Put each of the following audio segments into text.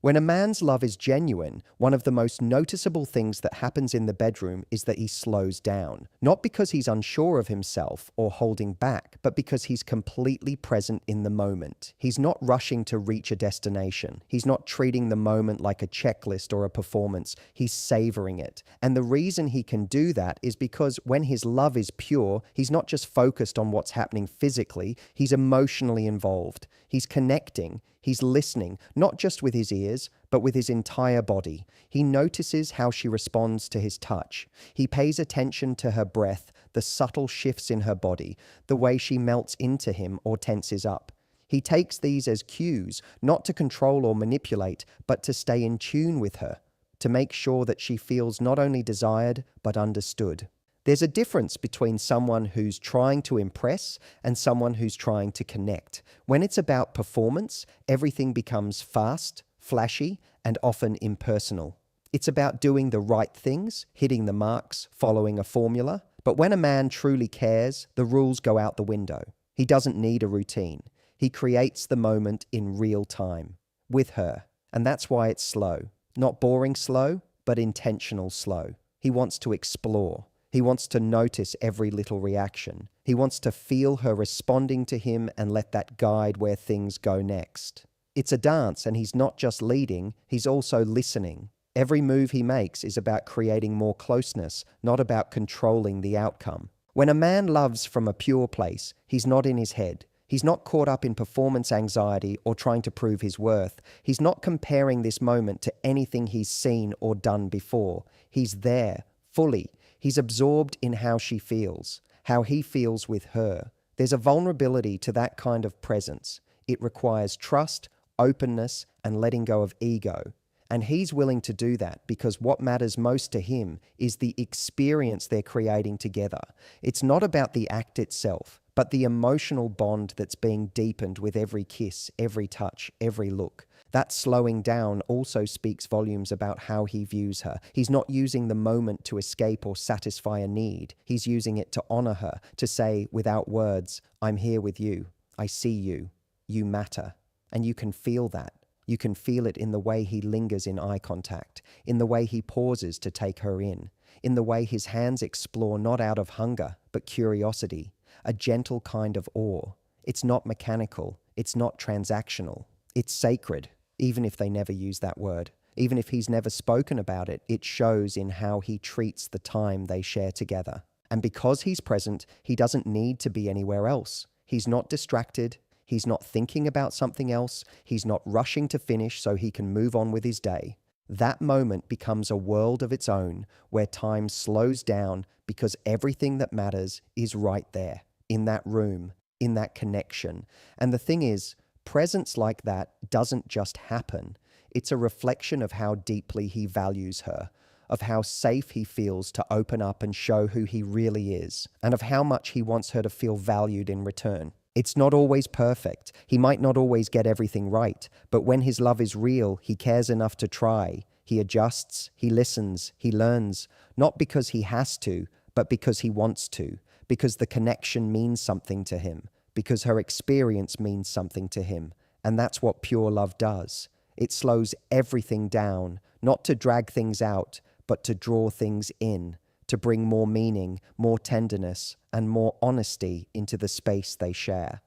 When a man's love is genuine, one of the most noticeable things that happens in the bedroom is that he slows down. Not because he's unsure of himself or holding back, but because he's completely present in the moment. He's not rushing to reach a destination. He's not treating the moment like a checklist or a performance. He's savoring it. And the reason he can do that is because when his love is pure, he's not just focused on what's happening physically, he's emotionally involved. He's connecting. He's listening, not just with his ears, but with his entire body. He notices how she responds to his touch. He pays attention to her breath, the subtle shifts in her body, the way she melts into him or tenses up. He takes these as cues, not to control or manipulate, but to stay in tune with her, to make sure that she feels not only desired, but understood. There's a difference between someone who's trying to impress and someone who's trying to connect. When it's about performance, everything becomes fast, flashy, and often impersonal. It's about doing the right things, hitting the marks, following a formula. But when a man truly cares, the rules go out the window. He doesn't need a routine. He creates the moment in real time, with her. And that's why it's slow. Not boring slow, but intentional slow. He wants to explore. He wants to notice every little reaction. He wants to feel her responding to him and let that guide where things go next. It's a dance, and he's not just leading, he's also listening. Every move he makes is about creating more closeness, not about controlling the outcome. When a man loves from a pure place, he's not in his head. He's not caught up in performance anxiety or trying to prove his worth. He's not comparing this moment to anything he's seen or done before. He's there, fully. He's absorbed in how she feels, how he feels with her. There's a vulnerability to that kind of presence. It requires trust, openness, and letting go of ego. And he's willing to do that because what matters most to him is the experience they're creating together. It's not about the act itself, but the emotional bond that's being deepened with every kiss, every touch, every look. That slowing down also speaks volumes about how he views her. He's not using the moment to escape or satisfy a need. He's using it to honor her, to say without words, I'm here with you. I see you. You matter. And you can feel that. You can feel it in the way he lingers in eye contact, in the way he pauses to take her in the way his hands explore not out of hunger, but curiosity, a gentle kind of awe. It's not mechanical. It's not transactional. It's sacred. Even if they never use that word, even if he's never spoken about it, it shows in how he treats the time they share together. And because he's present, he doesn't need to be anywhere else. He's not distracted. He's not thinking about something else. He's not rushing to finish so he can move on with his day. That moment becomes a world of its own where time slows down because everything that matters is right there, in that room, in that connection. And the thing is, presence like that doesn't just happen. It's a reflection of how deeply he values her, of how safe he feels to open up and show who he really is, and of how much he wants her to feel valued in return. It's not always perfect. He might not always get everything right, but when his love is real, he cares enough to try. He adjusts, he listens, he learns, not because he has to, but because he wants to, because the connection means something to him, because her experience means something to him. And that's what pure love does. It slows everything down, not to drag things out, but to draw things in, to bring more meaning, more tenderness, and more honesty into the space they share.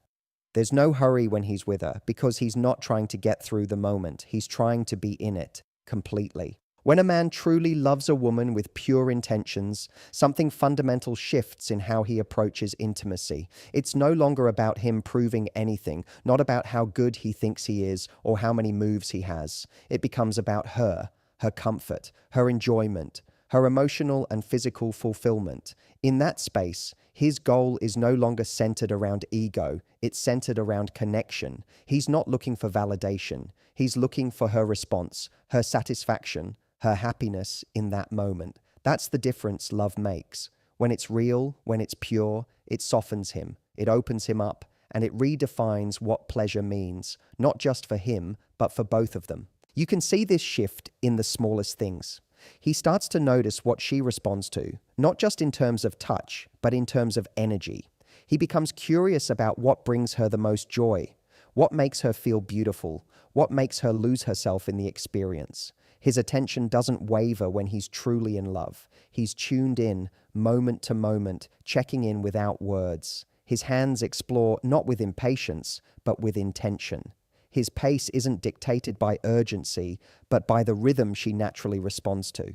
There's no hurry when he's with her, because he's not trying to get through the moment. He's trying to be in it, completely. When a man truly loves a woman with pure intentions, something fundamental shifts in how he approaches intimacy. It's no longer about him proving anything, not about how good he thinks he is or how many moves he has. It becomes about her comfort, her enjoyment, her emotional and physical fulfillment. In that space, his goal is no longer centered around ego, it's centered around connection. He's not looking for validation. He's looking for her response, her satisfaction, her happiness in that moment. That's the difference love makes. When it's real, when it's pure, it softens him, it opens him up, and it redefines what pleasure means, not just for him, but for both of them. You can see this shift in the smallest things. He starts to notice what she responds to, not just in terms of touch, but in terms of energy. He becomes curious about what brings her the most joy. What makes her feel beautiful? What makes her lose herself in the experience? His attention doesn't waver when he's truly in love. He's tuned in, moment to moment, checking in without words. His hands explore not with impatience, but with intention. His pace isn't dictated by urgency, but by the rhythm she naturally responds to.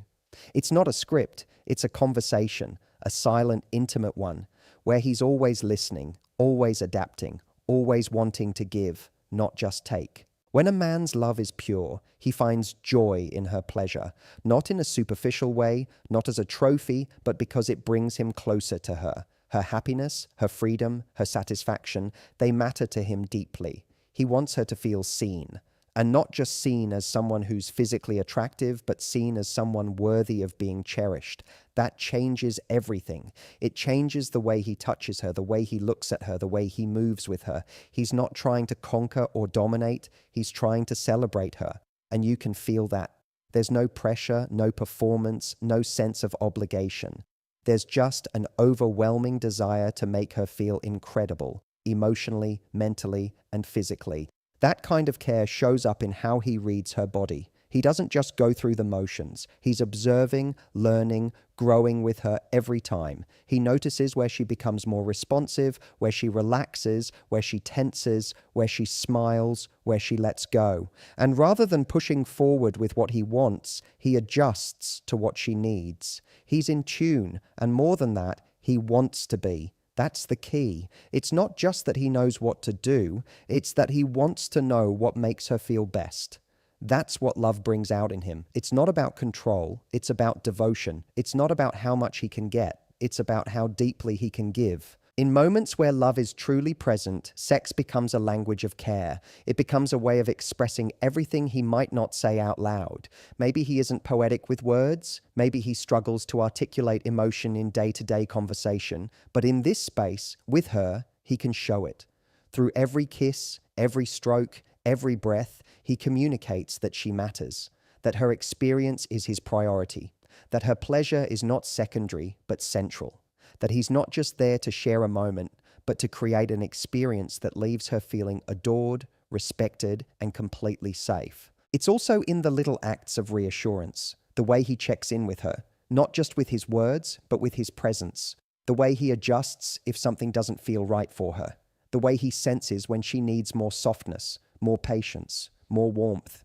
It's not a script, it's a conversation, a silent, intimate one, where he's always listening, always adapting, always wanting to give, not just take. When a man's love is pure, he finds joy in her pleasure, not in a superficial way, not as a trophy, but because it brings him closer to her. Her happiness, her freedom, her satisfaction, they matter to him deeply. He wants her to feel seen, and not just seen as someone who's physically attractive, but seen as someone worthy of being cherished. That changes everything. It changes the way he touches her, the way he looks at her, the way he moves with her. He's not trying to conquer or dominate. He's trying to celebrate her. And you can feel that. There's no pressure, no performance, no sense of obligation. There's just an overwhelming desire to make her feel incredible, emotionally, mentally, and physically. That kind of care shows up in how he reads her body. He doesn't just go through the motions. He's observing, learning, growing with her every time. He notices where she becomes more responsive, where she relaxes, where she tenses, where she smiles, where she lets go. And rather than pushing forward with what he wants, he adjusts to what she needs. He's in tune, and more than that, he wants to be. That's the key. It's not just that he knows what to do, it's that he wants to know what makes her feel best. That's what love brings out in him. It's not about control, it's about devotion. It's not about how much he can get, it's about how deeply he can give. In moments where love is truly present, sex becomes a language of care. It becomes a way of expressing everything he might not say out loud. Maybe he isn't poetic with words. Maybe he struggles to articulate emotion in day-to-day conversation. But in this space, with her, he can show it. Through every kiss, every stroke, every breath, he communicates that she matters, that her experience is his priority, that her pleasure is not secondary, but central. That he's not just there to share a moment, but to create an experience that leaves her feeling adored, respected, and completely safe. It's also in the little acts of reassurance, the way he checks in with her, not just with his words, but with his presence, the way he adjusts if something doesn't feel right for her, the way he senses when she needs more softness, more patience, more warmth.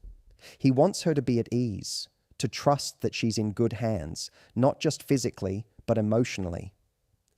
He wants her to be at ease, to trust that she's in good hands, not just physically, but emotionally.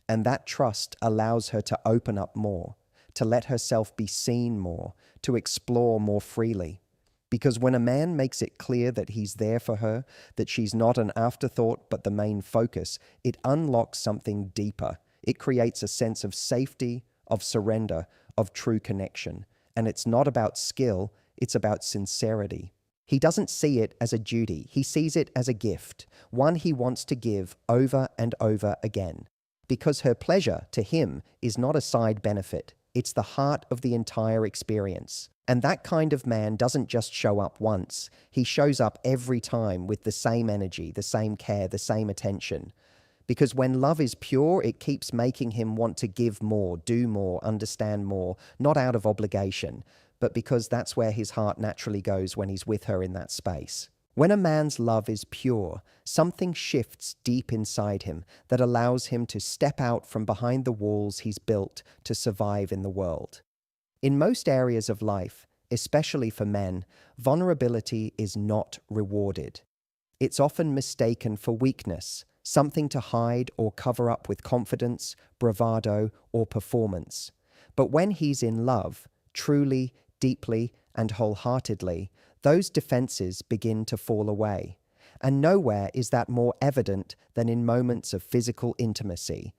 And that trust allows her to open up more, to let herself be seen more, to explore more freely. Because when a man makes it clear that he's there for her, that she's not an afterthought but the main focus, it unlocks something deeper. It creates a sense of safety, of surrender, of true connection. And it's not about skill, it's about sincerity. He doesn't see it as a duty, he sees it as a gift, one he wants to give over and over again. Because her pleasure, to him, is not a side benefit. It's the heart of the entire experience. And that kind of man doesn't just show up once. He shows up every time with the same energy, the same care, the same attention. Because when love is pure, it keeps making him want to give more, do more, understand more, not out of obligation, but because that's where his heart naturally goes when he's with her in that space. When a man's love is pure, something shifts deep inside him that allows him to step out from behind the walls he's built to survive in the world. In most areas of life, especially for men, vulnerability is not rewarded. It's often mistaken for weakness, something to hide or cover up with confidence, bravado, or performance. But when he's in love, truly, deeply, and wholeheartedly, those defenses begin to fall away. And nowhere is that more evident than in moments of physical intimacy.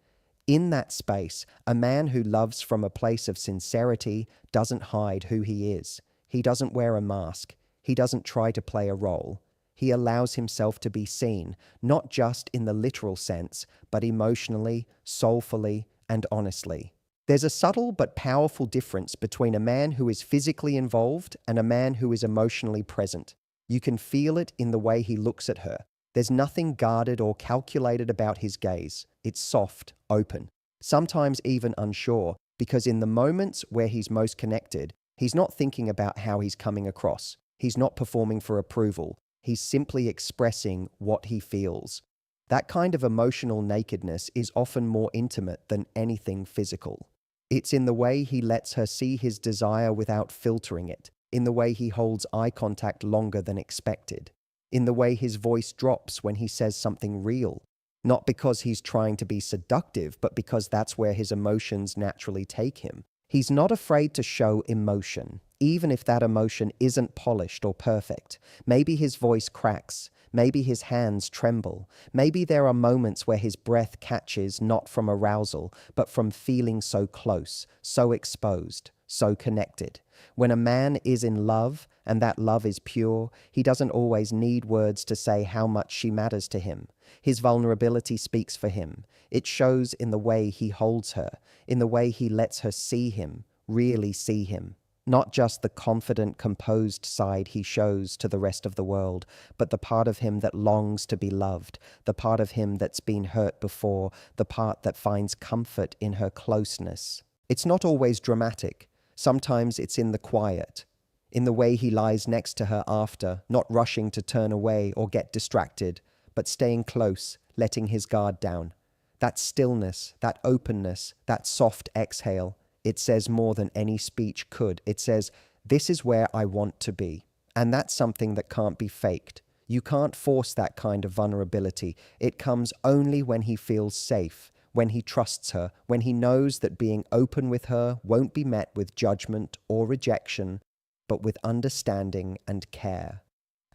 In that space, a man who loves from a place of sincerity doesn't hide who he is. He doesn't wear a mask. He doesn't try to play a role. He allows himself to be seen, not just in the literal sense, but emotionally, soulfully, and honestly. There's a subtle but powerful difference between a man who is physically involved and a man who is emotionally present. You can feel it in the way he looks at her. There's nothing guarded or calculated about his gaze. It's soft, open, sometimes even unsure, because in the moments where he's most connected, He's not thinking about how he's coming across. He's not performing for approval. He's simply expressing what he feels. That kind of emotional nakedness is often more intimate than anything physical. It's in the way he lets her see his desire without filtering it, in the way he holds eye contact longer than expected, in the way his voice drops when he says something real, not because he's trying to be seductive, but because that's where his emotions naturally take him. He's not afraid to show emotion, even if that emotion isn't polished or perfect. Maybe his voice cracks. Maybe his hands tremble. Maybe there are moments where his breath catches not from arousal, but from feeling so close, so exposed, so connected. When a man is in love, and that love is pure, he doesn't always need words to say how much she matters to him. His vulnerability speaks for him. It shows in the way he holds her, in the way he lets her see him, really see him. Not just the confident, composed side he shows to the rest of the world, but the part of him that longs to be loved, the part of him that's been hurt before, the part that finds comfort in her closeness. It's not always dramatic. Sometimes it's in the quiet, in the way he lies next to her after, not rushing to turn away or get distracted, but staying close, letting his guard down. That stillness, that openness, that soft exhale, it says more than any speech could. It says, "This is where I want to be." And that's something that can't be faked. You can't force that kind of vulnerability. It comes only when he feels safe, when he trusts her, when he knows that being open with her won't be met with judgment or rejection, but with understanding and care.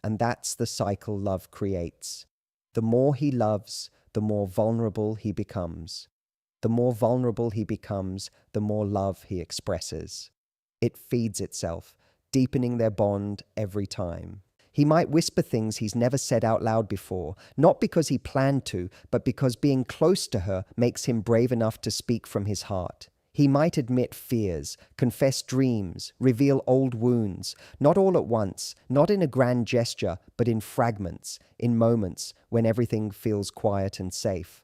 And that's the cycle love creates. The more he loves, the more vulnerable he becomes. The more vulnerable he becomes, the more love he expresses. It feeds itself, deepening their bond every time. He might whisper things he's never said out loud before, not because he planned to, but because being close to her makes him brave enough to speak from his heart. He might admit fears, confess dreams, reveal old wounds, not all at once, not in a grand gesture, but in fragments, in moments when everything feels quiet and safe.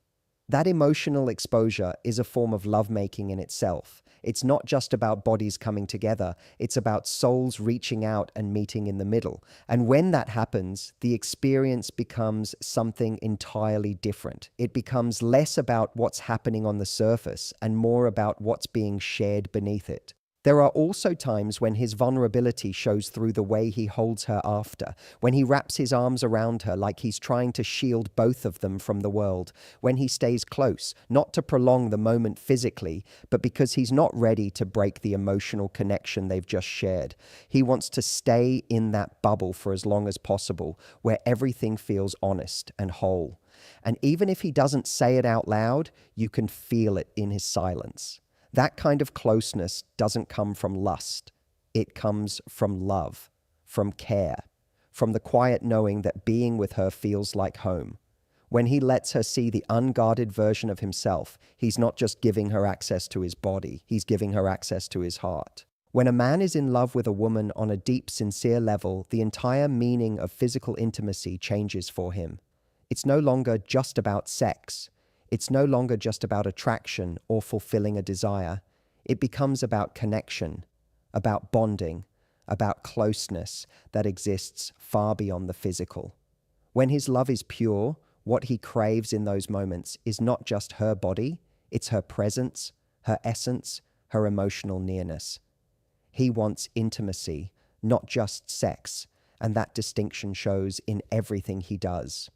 That emotional exposure is a form of lovemaking in itself. It's not just about bodies coming together, it's about souls reaching out and meeting in the middle. And when that happens, the experience becomes something entirely different. It becomes less about what's happening on the surface and more about what's being shared beneath it. There are also times when his vulnerability shows through the way he holds her after, when he wraps his arms around her like he's trying to shield both of them from the world, when he stays close, not to prolong the moment physically, but because he's not ready to break the emotional connection they've just shared. He wants to stay in that bubble for as long as possible, where everything feels honest and whole. And even if he doesn't say it out loud, you can feel it in his silence. That kind of closeness doesn't come from lust. It comes from love, from care, from the quiet knowing that being with her feels like home. When he lets her see the unguarded version of himself, he's not just giving her access to his body, he's giving her access to his heart. When a man is in love with a woman on a deep, sincere level, the entire meaning of physical intimacy changes for him. It's no longer just about sex. It's no longer just about attraction or fulfilling a desire. It becomes about connection, about bonding, about closeness that exists far beyond the physical. When his love is pure, what he craves in those moments is not just her body, it's her presence, her essence, her emotional nearness. He wants intimacy, not just sex, and that distinction shows in everything he does.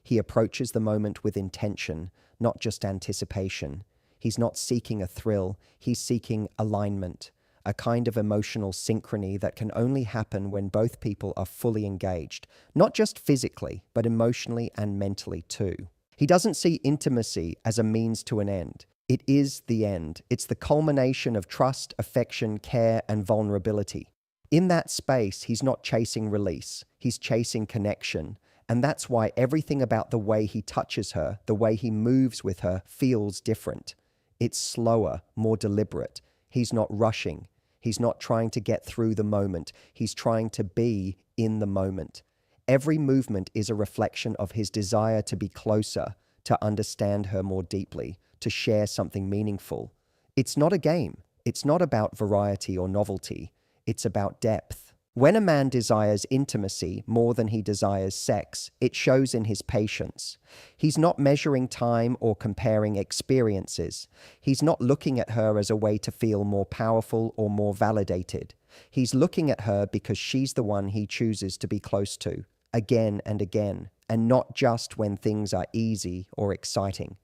He approaches the moment with intention, not just anticipation. He's not seeking a thrill, he's seeking alignment, a kind of emotional synchrony that can only happen when both people are fully engaged, not just physically, but emotionally and mentally too. He doesn't see intimacy as a means to an end. It is the end. It's the culmination of trust, affection, care, and vulnerability. In that space, he's not chasing release, he's chasing connection. And that's why everything about the way he touches her, the way he moves with her, feels different. It's slower, more deliberate. He's not rushing. He's not trying to get through the moment. He's trying to be in the moment. Every movement is a reflection of his desire to be closer, to understand her more deeply, to share something meaningful. It's not a game. It's not about variety or novelty. it's about depth. When a man desires intimacy more than he desires sex, it shows in his patience. He's not measuring time or comparing experiences. He's not looking at her as a way to feel more powerful or more validated. He's looking at her because she's the one he chooses to be close to, again and again, and not just when things are easy or exciting.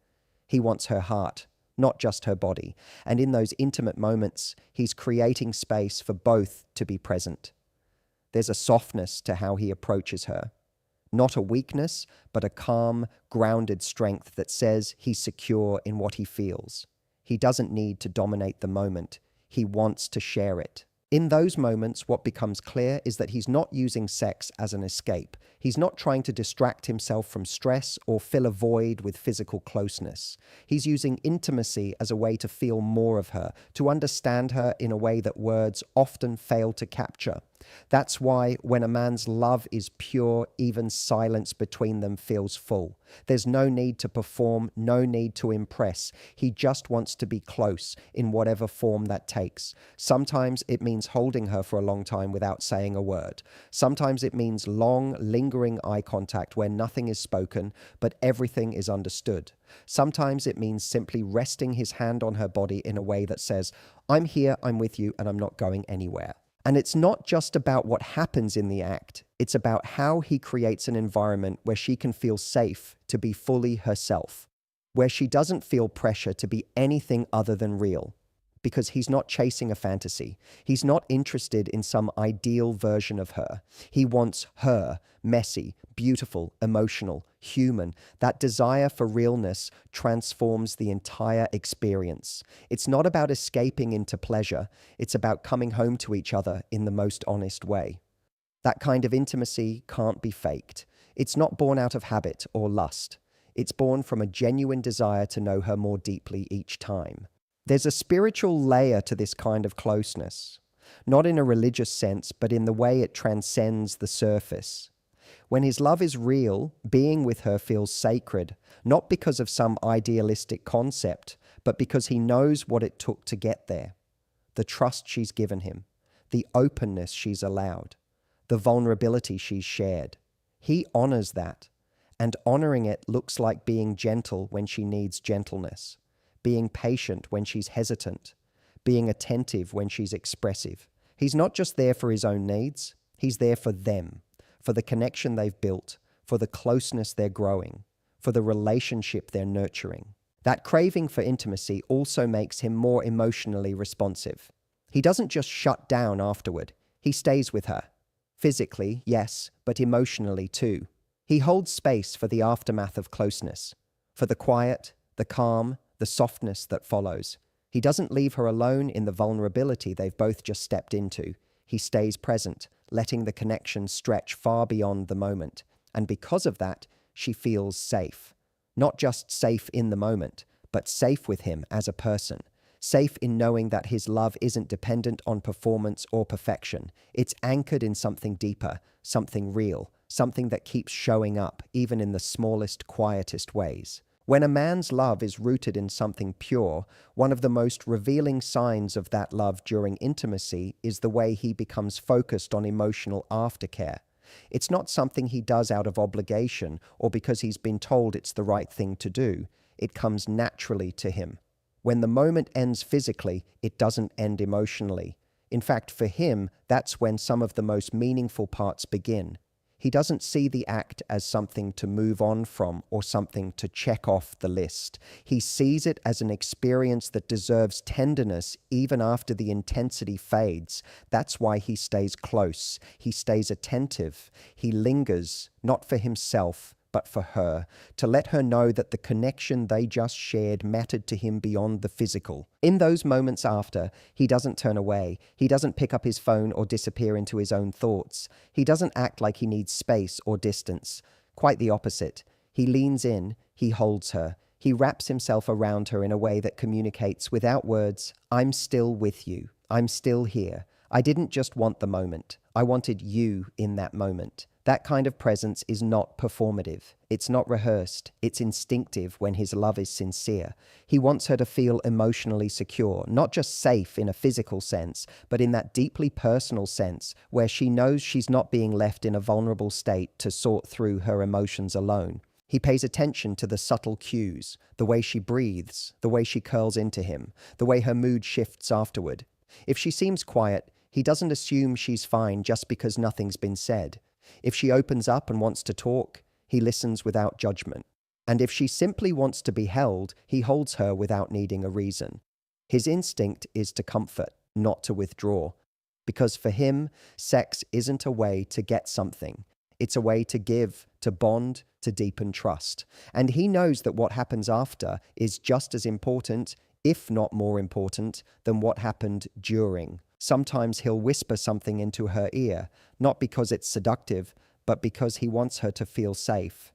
He wants her heart, not just her body, and in those intimate moments, he's creating space for both to be present. There's a softness to how he approaches her. Not a weakness, but a calm, grounded strength that says he's secure in what he feels. He doesn't need to dominate the moment. He wants to share it. In those moments, what becomes clear is that he's not using sex as an escape. He's not trying to distract himself from stress or fill a void with physical closeness. He's using intimacy as a way to feel more of her, to understand her in a way that words often fail to capture. That's why when a man's love is pure, even silence between them feels full. There's no need to perform, no need to impress. He just wants to be close in whatever form that takes. Sometimes it means holding her for a long time without saying a word. Sometimes it means long, lingering eye contact where nothing is spoken, but everything is understood. Sometimes it means simply resting his hand on her body in a way that says, "I'm here, I'm with you, and I'm not going anywhere." And it's not just about what happens in the act, it's about how he creates an environment where she can feel safe to be fully herself, where she doesn't feel pressure to be anything other than real. Because he's not chasing a fantasy. He's not interested in some ideal version of her. He wants her, messy, beautiful, emotional, human. That desire for realness transforms the entire experience. It's not about escaping into pleasure. It's about coming home to each other in the most honest way. That kind of intimacy can't be faked. It's not born out of habit or lust. It's born from a genuine desire to know her more deeply each time. There's a spiritual layer to this kind of closeness, not in a religious sense, but in the way it transcends the surface. When his love is real, being with her feels sacred, not because of some idealistic concept, but because he knows what it took to get there. The trust she's given him, the openness she's allowed, the vulnerability she's shared. He honors that, and honoring it looks like being gentle when she needs gentleness, being patient when she's hesitant, being attentive when she's expressive. He's not just there for his own needs, he's there for them, for the connection they've built, for the closeness they're growing, for the relationship they're nurturing. That craving for intimacy also makes him more emotionally responsive. He doesn't just shut down afterward, he stays with her. Physically, yes, but emotionally too. He holds space for the aftermath of closeness, for the quiet, the calm, the softness that follows. He doesn't leave her alone in the vulnerability they've both just stepped into. He stays present, letting the connection stretch far beyond the moment. And because of that, she feels safe. Not just safe in the moment, but safe with him as a person. Safe in knowing that his love isn't dependent on performance or perfection. It's anchored in something deeper, something real, something that keeps showing up, even in the smallest, quietest ways. When a man's love is rooted in something pure, one of the most revealing signs of that love during intimacy is the way he becomes focused on emotional aftercare. It's not something he does out of obligation or because he's been told it's the right thing to do. It comes naturally to him. When the moment ends physically, it doesn't end emotionally. In fact, for him, that's when some of the most meaningful parts begin. He doesn't see the act as something to move on from or something to check off the list. He sees it as an experience that deserves tenderness even after the intensity fades. That's why he stays close. He stays attentive. He lingers, not for himself, but for her, to let her know that the connection they just shared mattered to him beyond the physical. In those moments after, he doesn't turn away. He doesn't pick up his phone or disappear into his own thoughts. He doesn't act like he needs space or distance. Quite the opposite. He leans in, he holds her. He wraps himself around her in a way that communicates without words, "I'm still with you. I'm still here. I didn't just want the moment. I wanted you in that moment." That kind of presence is not performative. It's not rehearsed. It's instinctive when his love is sincere. He wants her to feel emotionally secure, not just safe in a physical sense, but in that deeply personal sense where she knows she's not being left in a vulnerable state to sort through her emotions alone. He pays attention to the subtle cues, the way she breathes, the way she curls into him, the way her mood shifts afterward. If she seems quiet, he doesn't assume she's fine just because nothing's been said. If she opens up and wants to talk, he listens without judgment. And if she simply wants to be held, he holds her without needing a reason. His instinct is to comfort, not to withdraw. Because for him, sex isn't a way to get something. It's a way to give, to bond, to deepen trust. And he knows that what happens after is just as important, if not more important, than what happened during. Sometimes he'll whisper something into her ear, not because it's seductive, but because he wants her to feel safe.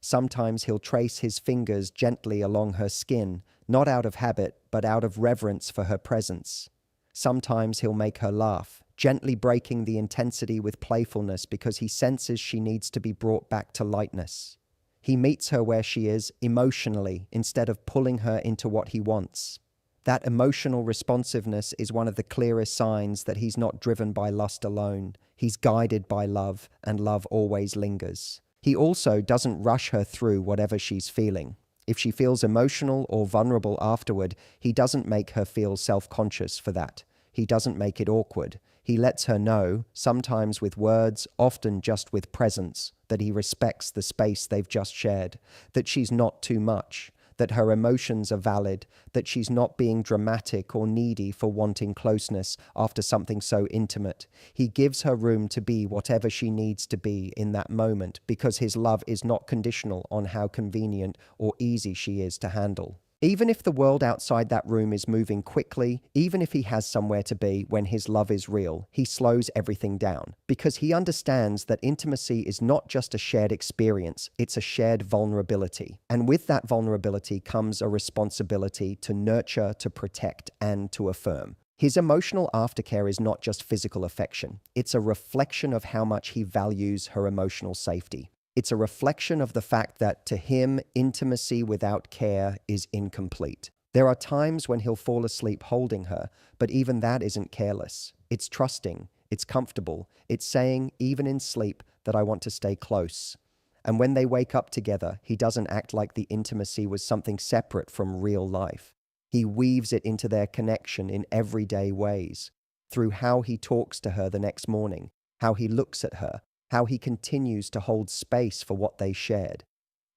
Sometimes he'll trace his fingers gently along her skin, not out of habit, but out of reverence for her presence. Sometimes he'll make her laugh, gently breaking the intensity with playfulness because he senses she needs to be brought back to lightness. He meets her where she is, emotionally, instead of pulling her into what he wants. That emotional responsiveness is one of the clearest signs that he's not driven by lust alone. He's guided by love, and love always lingers. He also doesn't rush her through whatever she's feeling. If she feels emotional or vulnerable afterward, he doesn't make her feel self-conscious for that. He doesn't make it awkward. He lets her know, sometimes with words, often just with presence, that he respects the space they've just shared, that she's not too much, that her emotions are valid, that she's not being dramatic or needy for wanting closeness after something so intimate. He gives her room to be whatever she needs to be in that moment because his love is not conditional on how convenient or easy she is to handle. Even if the world outside that room is moving quickly, even if he has somewhere to be when his love is real, he slows everything down because he understands that intimacy is not just a shared experience, it's a shared vulnerability. And with that vulnerability comes a responsibility to nurture, to protect, and to affirm. His emotional aftercare is not just physical affection. It's a reflection of how much he values her emotional safety. It's a reflection of the fact that, to him, intimacy without care is incomplete. There are times when he'll fall asleep holding her, but even that isn't careless. It's trusting, it's comfortable, it's saying, even in sleep, that I want to stay close. And when they wake up together, he doesn't act like the intimacy was something separate from real life. He weaves it into their connection in everyday ways, through how he talks to her the next morning, how he looks at her, how he continues to hold space for what they shared.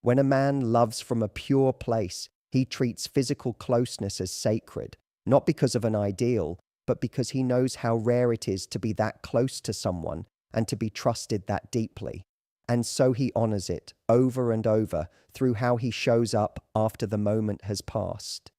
When a man loves from a pure place, he treats physical closeness as sacred, not because of an ideal, but because he knows how rare it is to be that close to someone and to be trusted that deeply. And so he honors it over and over through how he shows up after the moment has passed.